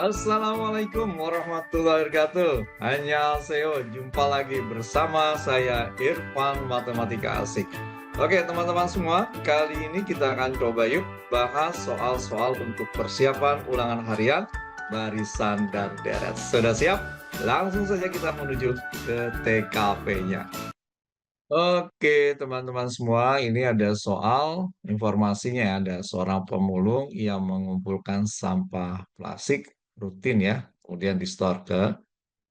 Assalamualaikum warahmatullahi wabarakatuh. Annyeonghaseyo, jumpa lagi bersama saya Irfan Matematika Asik. Oke teman-teman semua, kali ini kita akan coba yuk bahas soal-soal untuk persiapan ulangan harian, barisan, dan deret. Sudah siap? Langsung saja kita menuju ke TKP-nya. Oke, teman-teman semua, ini ada soal informasinya ya. Ada seorang pemulung yang mengumpulkan sampah plastik rutin ya, kemudian di-store ke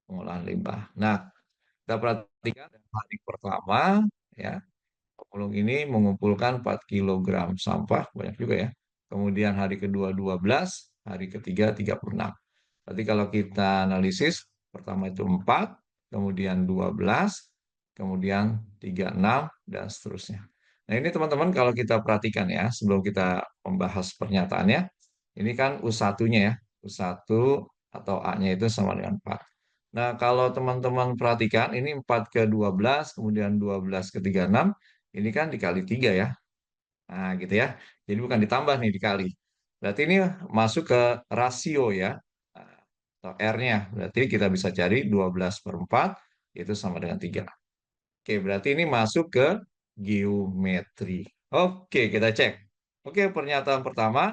pengolahan limbah. Nah, kita perhatikan hari pertama ya, pemulung ini mengumpulkan 4 kilogram sampah, banyak juga ya. Kemudian hari kedua 12, hari ketiga 36. Berarti kalau kita analisis, pertama itu 4, kemudian 12, kemudian 36, dan seterusnya. Nah ini teman-teman kalau kita perhatikan ya, sebelum kita membahas pernyataannya, ini kan U1-nya ya, U1 atau A-nya itu sama dengan 4. Nah kalau teman-teman perhatikan, ini 4 ke 12, kemudian 12 ke 36, ini kan dikali 3 ya. Nah gitu ya, jadi bukan ditambah nih, dikali. Berarti ini masuk ke rasio ya, atau R-nya. Berarti kita bisa cari 12 per 4 itu sama dengan 3. Oke, berarti ini masuk ke geometri. Oke, kita cek. Oke, pernyataan pertama,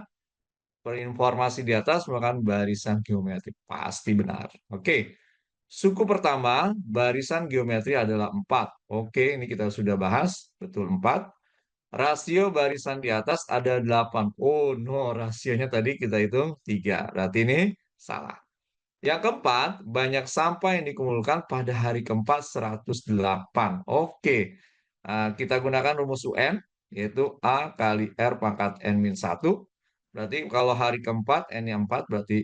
berinformasi di atas merupakan barisan geometri. Pasti benar. Oke, suku pertama, barisan geometri adalah 4. Oke, ini kita sudah bahas. Betul 4. Rasio barisan di atas ada 8. Oh no, rasionya tadi kita hitung 3. Berarti ini salah. Yang keempat, banyak sampah yang dikumpulkan pada hari keempat 108. Oke, kita gunakan rumus UN, yaitu A kali R pangkat N-1. Berarti kalau hari keempat, N-nya 4, berarti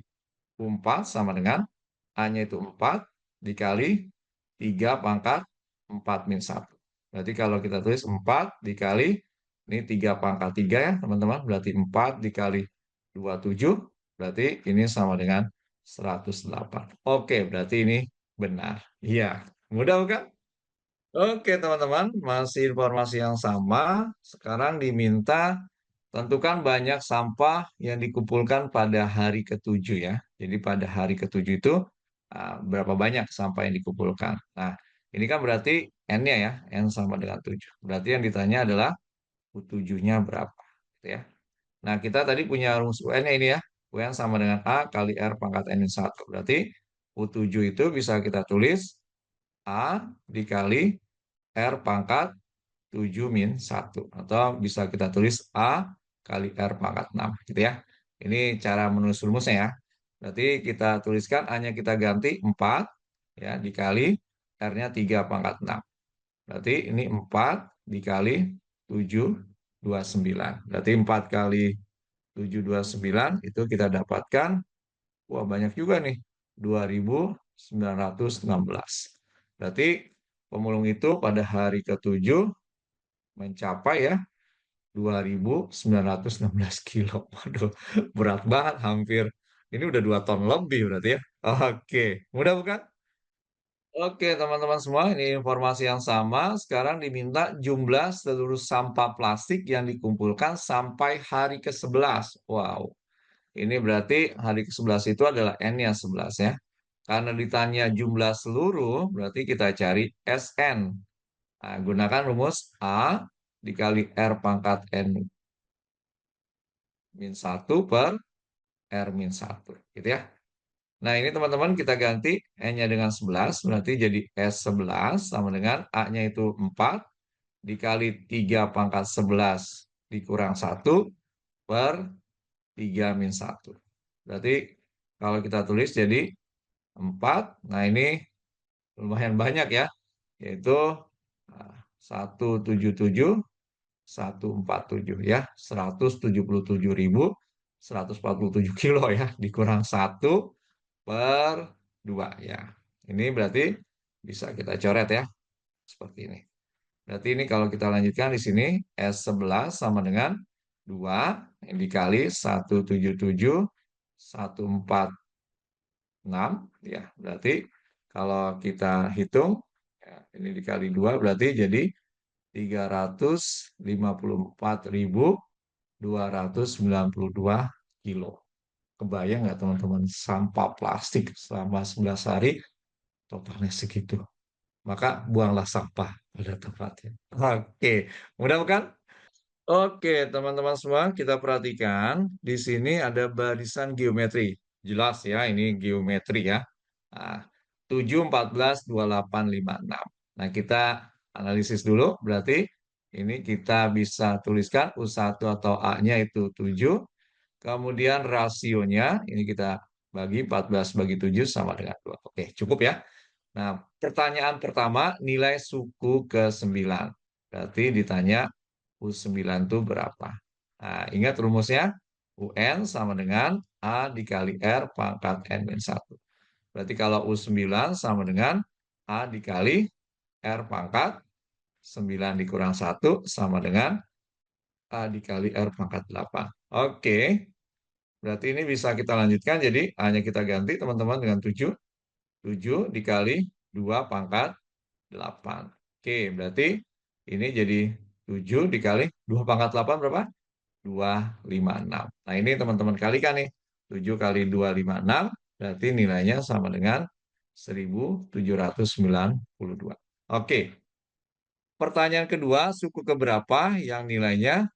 U4 sama dengan A-nya itu 4 dikali 3 pangkat 4-1. Berarti kalau kita tulis 4 dikali, ini 3 pangkat 3 ya teman-teman, berarti 4 dikali 27, berarti ini sama dengan 108. Oke, berarti ini benar. Iya, mudah bukan? Oke teman-teman, masih informasi yang sama. Sekarang diminta tentukan banyak sampah yang dikumpulkan pada hari ketujuh ya. Jadi pada hari ketujuh itu berapa banyak sampah yang dikumpulkan. Nah, ini kan berarti N-nya ya, N sama dengan 7. Berarti yang ditanya adalah U7-nya berapa. Gitu ya. Nah, kita tadi punya rumus UN-nya ini ya. UN sama dengan A kali R pangkat N-1. Berarti U7 itu bisa kita tulis A dikali R pangkat 7 min 1. Atau bisa kita tulis A kali R pangkat 6. Gitu ya. Ini cara menulis rumusnya ya. Berarti kita tuliskan A-nya kita ganti 4 ya dikali R-nya 3 pangkat 6. Berarti ini 4 dikali 7 29. Berarti 4 kali 7 29 itu kita dapatkan, wah banyak juga nih, 2.916. Berarti pemulung itu pada hari ke-7 mencapai ya 2.916 kilo. Waduh, berat banget hampir. Ini udah 2 ton lebih berarti ya. Oke, mudah bukan? Oke, teman-teman semua, ini informasi yang sama. Sekarang diminta jumlah seluruh sampah plastik yang dikumpulkan sampai hari ke-11. Wow, ini berarti hari ke-11 itu adalah N-nya 11 ya. Karena ditanya jumlah seluruh, berarti kita cari SN. Nah, gunakan rumus A dikali R pangkat N min 1 per R min 1. Gitu ya. Nah, ini teman-teman kita ganti N-nya dengan 11, berarti jadi S11 sama dengan A-nya itu 4 dikali 3 pangkat 11 dikurang 1 per 3 min 1. Berarti kalau kita tulis jadi 4, nah ini lumayan banyak ya, yaitu 177, 147 ya, 177.147 kilo ya, dikurang 1 per 2 ya. Ini berarti bisa kita coret ya, seperti ini. Berarti ini kalau kita lanjutkan di sini, S11 sama dengan 2 yang dikali 177, 146 ya. Berarti kalau kita hitung, ya, ini dikali 2 berarti jadi 354.292 kilo. Kebayang nggak teman-teman, sampah plastik selama 11 hari totalnya segitu. Maka buanglah sampah pada tempatnya. Oke, mudah bukan? Oke, teman-teman semua, kita perhatikan di sini ada barisan geometri. Jelas ya, ini geometri ya. Nah, 7, 14, 28, 5, 6. Nah, kita analisis dulu. Berarti ini kita bisa tuliskan U1 atau A-nya itu 7. Kemudian rasionya, ini kita bagi 14 bagi 7 sama dengan 2. Oke, cukup ya. Nah, pertanyaan pertama, nilai suku ke-9. Berarti ditanya U9 itu berapa? Nah, ingat rumusnya, UN sama dengan A dikali R pangkat N-1. Berarti kalau U9 sama dengan A dikali R pangkat 9 dikurang 1 sama dengan A dikali R pangkat 8. Oke, berarti ini bisa kita lanjutkan. Jadi hanya kita ganti teman-teman dengan 7. 7 dikali 2 pangkat 8. Oke, berarti ini jadi 7 dikali 2 pangkat 8 berapa? 256. Nah, ini teman-teman kalikan nih. 7 kali 256, berarti nilainya sama dengan 1792. Oke, pertanyaan kedua, suku keberapa yang nilainya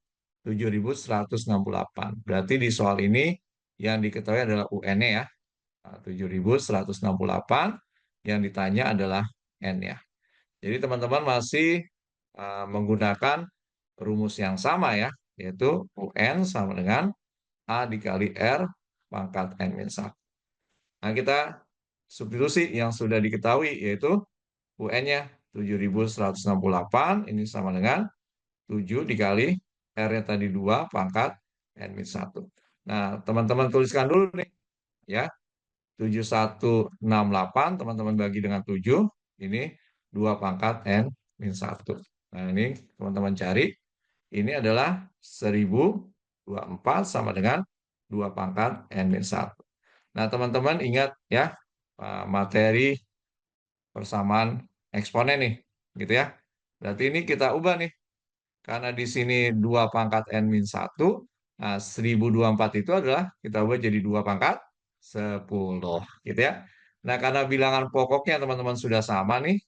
7168. Berarti di soal ini yang diketahui adalah UN-nya ya. Nah, 7168, yang ditanya adalah N-nya. Jadi teman-teman masih menggunakan rumus yang sama ya, yaitu UN sama dengan A dikali R pangkat N-1. Nah, kita substitusi yang sudah diketahui, yaitu UN-nya 7168, ini sama dengan 7 dikali R-nya tadi 2 pangkat N-1. Nah, teman-teman tuliskan dulu nih, ya. 7168, teman-teman bagi dengan 7, ini 2 pangkat N-1. Nah, ini teman-teman cari, ini adalah 1024 sama dengan 2 pangkat N-1. Nah, teman-teman ingat ya, materi persamaan eksponen nih, gitu ya. Berarti ini kita ubah nih, karena di sini 2 pangkat N-1, nah 1024 itu adalah kita ubah jadi 2 pangkat 10, gitu ya. Nah, karena bilangan pokoknya teman-teman sudah sama nih,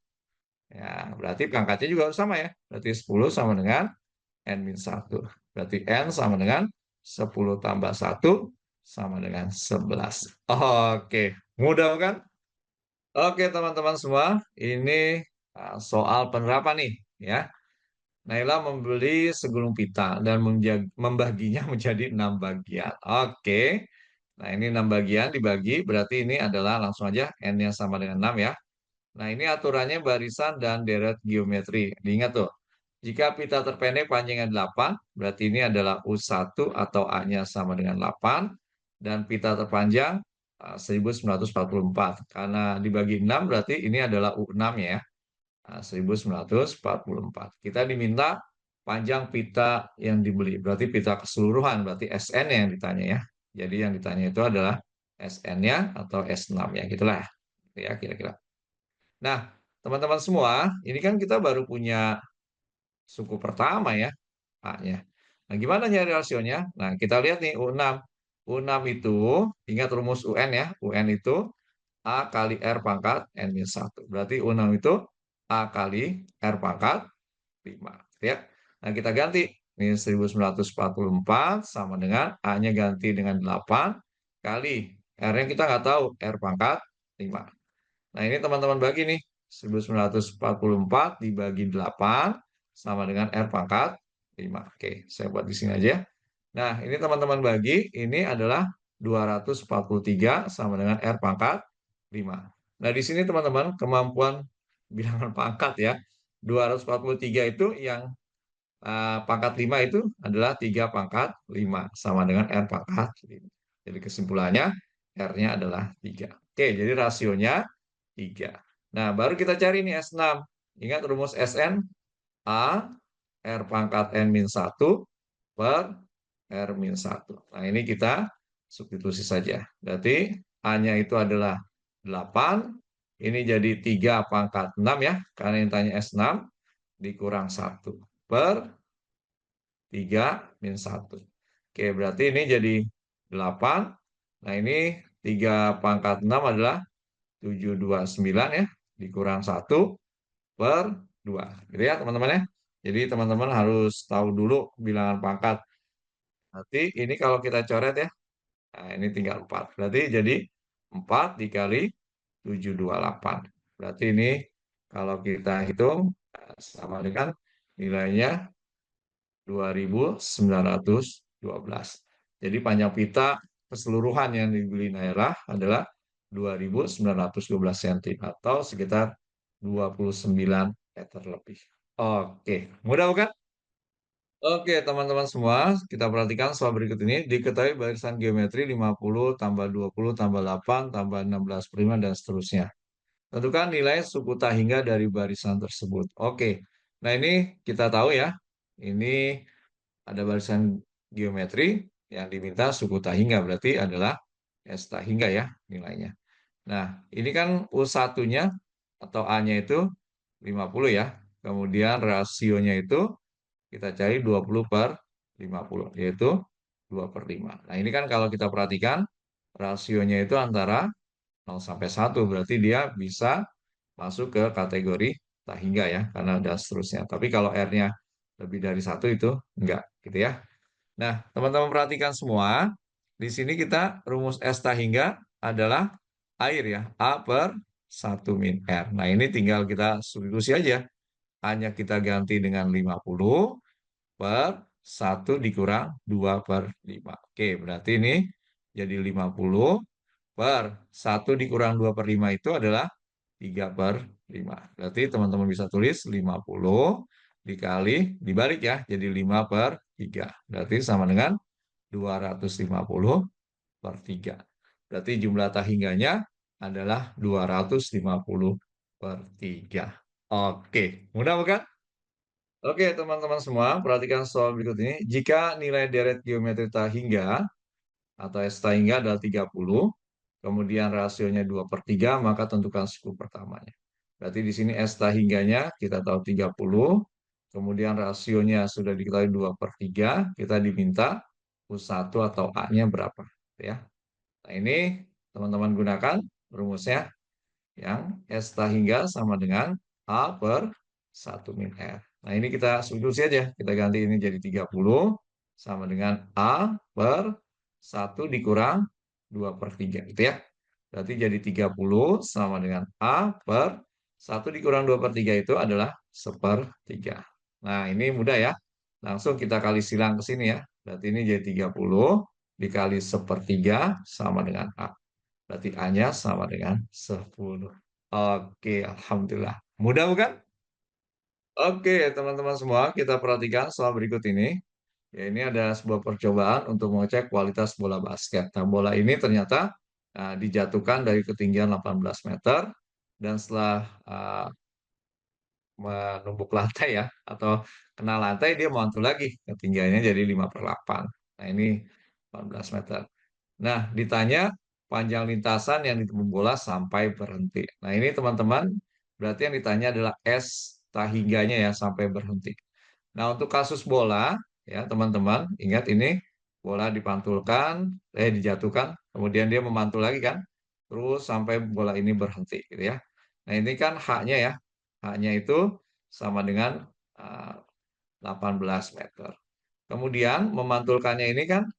ya berarti pangkatnya juga harus sama ya. Berarti 10 sama dengan N-1. Berarti N sama dengan 10 tambah 1 sama dengan 11. Oke, mudah kan? Oke, teman-teman semua, ini soal penerapan nih, ya. Naila membeli segulung pita dan membaginya menjadi 6 bagian. Oke, nah ini 6 bagian dibagi, berarti ini adalah langsung aja N-nya sama dengan 6 ya. Nah, ini aturannya barisan dan deret geometri. Diingat tuh, jika pita terpendek panjangnya 8, berarti ini adalah U1 atau A-nya sama dengan 8. Dan pita terpanjang 1944. Karena dibagi 6, berarti ini adalah U6 ya. 1944. Kita diminta panjang pita yang dibeli. Berarti pita keseluruhan, berarti SN yang ditanya ya. Jadi yang ditanya itu adalah SN-nya atau S6 ya, gitulah. Ya, kira-kira. Nah, teman-teman semua, ini kan kita baru punya suku pertama ya, A-nya. Nah, gimana nyari rasionya? Nah, kita lihat nih U6. U6 itu, ingat rumus UN ya, UN itu A kali R pangkat N-1. Berarti U6 itu A kali R pangkat 5. Ya. Nah, kita ganti. Ini 1944 sama dengan A-nya ganti dengan 8 kali R-nya kita nggak tahu, R pangkat 5. Nah, ini teman-teman bagi nih. 1944 dibagi 8 sama dengan R pangkat 5. Oke, saya buat di sini aja. Nah, ini teman-teman bagi, ini adalah 243 sama dengan R pangkat 5. Nah, di sini teman-teman kemampuan bilangan pangkat ya. 243 itu yang pangkat 5 itu adalah 3 pangkat 5 sama dengan R pangkat 5. Jadi kesimpulannya R-nya adalah 3. Oke, jadi rasionya 3. Nah, baru kita cari nih S6. Ingat rumus SN, A, R pangkat N-1 per R-1. Nah, ini kita substitusi saja. Berarti A-nya itu adalah 8. Ini jadi 3 pangkat 6 ya, karena yang tanya S6 dikurang 1 per 3 min 1. Oke, berarti ini jadi 8 Nah, ini 3 pangkat 6 adalah 729 ya, dikurang 1/2. Gitu ya, teman-teman ya. Jadi, teman-teman harus tahu dulu bilangan pangkat. Nanti ini kalau kita coret ya, nah ini tinggal 4. Berarti jadi 4 dikali 728. Berarti ini kalau kita hitung sama dengan nilainya 2.912. Jadi panjang pita keseluruhan yang dibeli Naira adalah 2.912 cm atau sekitar 29 meter lebih. Oke, mudah bukan? Oke, teman-teman semua, kita perhatikan soal berikut ini. Diketahui barisan geometri 50 tambah 20 tambah 8 tambah 16 dan seterusnya. Tentukan nilai suku tak hingga dari barisan tersebut. Oke, nah ini kita tahu ya, ini ada barisan geometri yang diminta suku tak hingga, berarti adalah S tak hingga ya nilainya. Nah, ini kan U1-nya atau A-nya itu 50 ya. Kemudian rasionya itu kita cari 20/50, yaitu 2/5. Nah, ini kan kalau kita perhatikan, rasionya itu antara 0 sampai 1, berarti dia bisa masuk ke kategori tak hingga ya, karena ada seterusnya. Tapi kalau R-nya lebih dari 1 itu enggak, gitu ya. Nah, teman-teman perhatikan semua, di sini kita rumus S tak hingga adalah air ya, A per 1 min R. Nah, ini tinggal kita substitusi aja. Hanya kita ganti dengan 50/1 dikurang 2/5. Oke, berarti ini jadi 50/1 dikurang 2/5 itu adalah 3/5. Berarti teman-teman bisa tulis 50 dibalik ya, jadi 5/3. Berarti sama dengan 250/3. Berarti jumlah tak hingganya adalah 250/3. Oke, mudah bukan? Oke, teman-teman semua, perhatikan soal berikut ini. Jika nilai deret geometri tak hingga atau S tak hingga adalah 30, kemudian rasionya 2/3, maka tentukan suku pertamanya. Berarti di sini S tak hingganya kita tahu 30, kemudian rasionya sudah diketahui 2/3, kita diminta U1 atau A-nya berapa. Ya. Nah, ini teman-teman gunakan rumusnya yang S tak hingga sama dengan A per 1 min R. Nah, ini kita substitusi aja. Kita ganti ini jadi 30 sama dengan A per 1 dikurang 2/3. Gitu ya. Berarti jadi 30 sama dengan A per 1 dikurang 2/3 itu adalah 1/3. Nah, ini mudah ya. Langsung kita kali silang ke sini ya. Berarti ini jadi 30 dikali 1/3 sama dengan A. Berarti A-nya sama dengan 10. Oke, Alhamdulillah. Mudah bukan? Oke, teman-teman semua, kita perhatikan soal berikut ini. Ya, ini ada sebuah percobaan untuk mengecek kualitas bola basket. Nah, bola ini ternyata dijatuhkan dari ketinggian 18 meter dan setelah menumbuk lantai ya, atau kena lantai dia mantul lagi. Ketinggiannya jadi 5/8. Nah, ini 18 meter. Nah, ditanya panjang lintasan yang ditempuh bola sampai berhenti. Nah, ini teman-teman, berarti yang ditanya adalah S tahingganya ya, sampai berhenti. Nah, untuk kasus bola, ya teman-teman, ingat ini bola dijatuhkan, kemudian dia memantul lagi kan, terus sampai bola ini berhenti, gitu ya. Nah, ini kan haknya ya, haknya itu sama dengan uh, 18 meter. Kemudian memantulkannya ini kan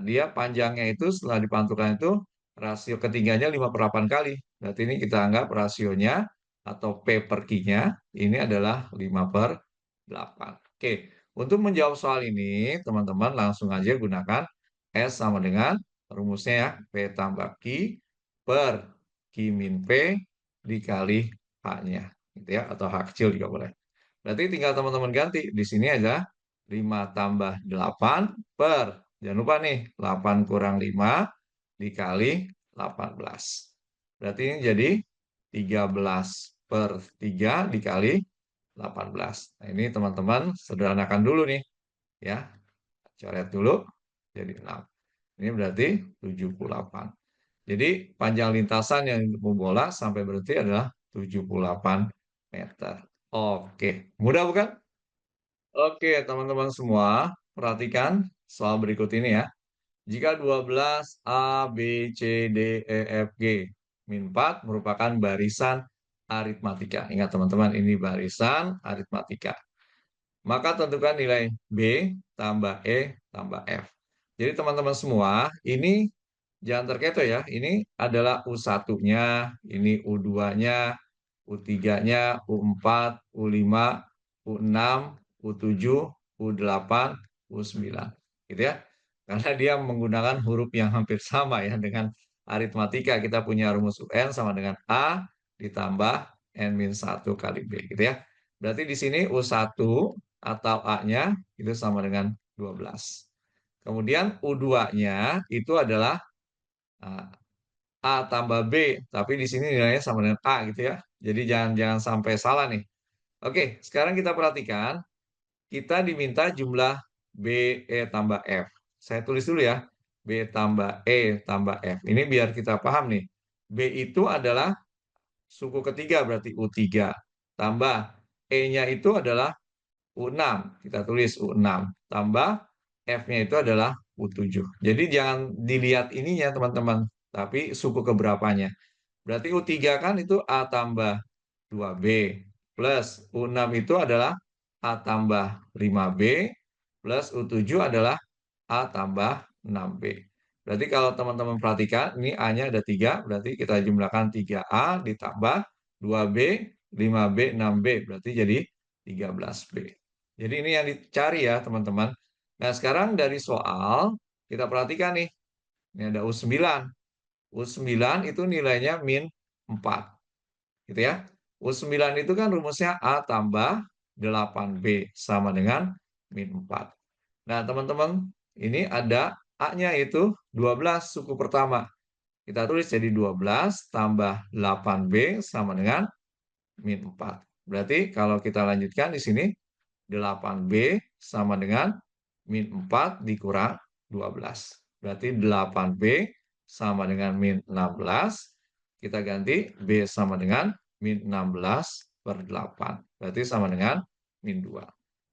dia panjangnya itu setelah dipantulkan itu rasio ketiganya 5/8 kali. Berarti ini kita anggap rasionya atau P per Q-nya ini adalah 5/8. Oke, untuk menjawab soal ini, teman-teman langsung aja gunakan S sama dengan rumusnya ya, P tambah Q per Q min P dikali H-nya. Gitu ya, atau H kecil juga boleh. Berarti tinggal teman-teman ganti. Di sini aja 5 tambah 8 per, jangan lupa nih, 8 kurang 5 dikali 18. Berarti ini jadi 13/3 dikali 18. Nah, ini teman-teman sederhanakan dulu nih. Ya, coret dulu jadi 6. Ini berarti 78. Jadi panjang lintasan yang bola sampai berhenti adalah 78 meter. Oke, mudah bukan? Oke, teman-teman semua, perhatikan soal berikut ini ya. Jika 12 A, B, C, D, E, F, G, min 4 merupakan barisan aritmatika. Ingat teman-teman, ini barisan aritmatika. Maka tentukan nilai B tambah E tambah F. Jadi teman-teman semua, ini jangan terkecoh ya. Ini adalah U1-nya, ini U2-nya, U3-nya, U4, U5, U6, U7, U8, U9. Gitu ya. Karena dia menggunakan huruf yang hampir sama ya dengan aritmatika. Kita punya rumus UN sama dengan A ditambah N-1 kali B gitu ya. Berarti di sini U1 atau A-nya itu sama dengan 12. Kemudian U2-nya itu adalah A tambah B, tapi di sini nilainya sama dengan A gitu ya. Jadi jangan sampai salah nih. Oke, sekarang kita perhatikan, kita diminta jumlah B, E tambah F. Saya tulis dulu ya, B tambah E tambah F. Ini biar kita paham nih. B itu adalah suku ketiga, berarti U3. Tambah E-nya itu adalah U6. Kita tulis U6. Tambah F-nya itu adalah U7. Jadi jangan dilihat ininya teman-teman, tapi suku keberapanya. Berarti U3 kan itu A tambah 2B plus U6 itu adalah A tambah 5B plus U7 adalah A tambah 6B. Berarti kalau teman-teman perhatikan, ini A-nya ada 3, berarti kita jumlahkan 3A ditambah 2B, 5B, 6B, berarti jadi 13B. Jadi ini yang dicari ya teman-teman. Nah sekarang dari soal, kita perhatikan nih, ini ada U9. U9 itu nilainya min 4. Gitu ya. U9 itu kan rumusnya A tambah 8B sama dengan min 4. Nah, teman-teman, ini ada A-nya itu 12 suku pertama. Kita tulis jadi 12 tambah 8B sama dengan min 4. Berarti kalau kita lanjutkan di sini 8B sama dengan min 4 dikurang 12. Berarti 8B sama dengan min 16. Kita ganti B sama dengan min 16 per 8. Berarti sama dengan min 2.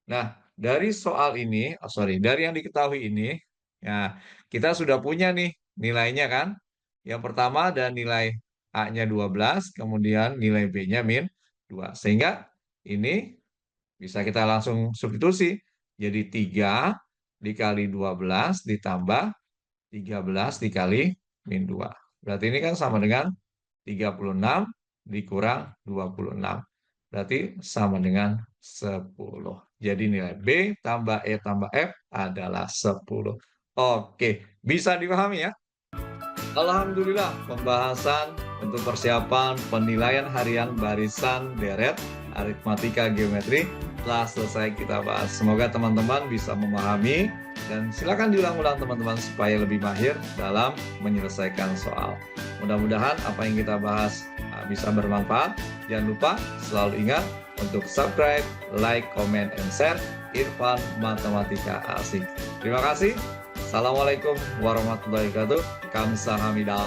Nah, dari soal ini, dari yang diketahui ini, ya, kita sudah punya nih nilainya kan. Yang pertama ada nilai A-nya 12, kemudian nilai B-nya min 2. Sehingga ini bisa kita langsung substitusi. Jadi 3 dikali 12 ditambah 13 dikali min 2. Berarti ini kan sama dengan 36 dikurang 26. Berarti sama dengan 10. Jadi nilai B tambah E tambah F adalah 10. Oke, bisa dipahami ya? Alhamdulillah, pembahasan untuk persiapan penilaian harian barisan deret aritmatika geometri telah selesai kita bahas. Semoga teman-teman bisa memahami dan silakan diulang-ulang teman-teman supaya lebih mahir dalam menyelesaikan soal. Mudah-mudahan apa yang kita bahas bisa bermanfaat. Jangan lupa selalu ingat untuk subscribe, like, comment, and share Irfan Matematika Asik. Terima kasih. Assalamualaikum warahmatullahi wabarakatuh. Kamsahamnida.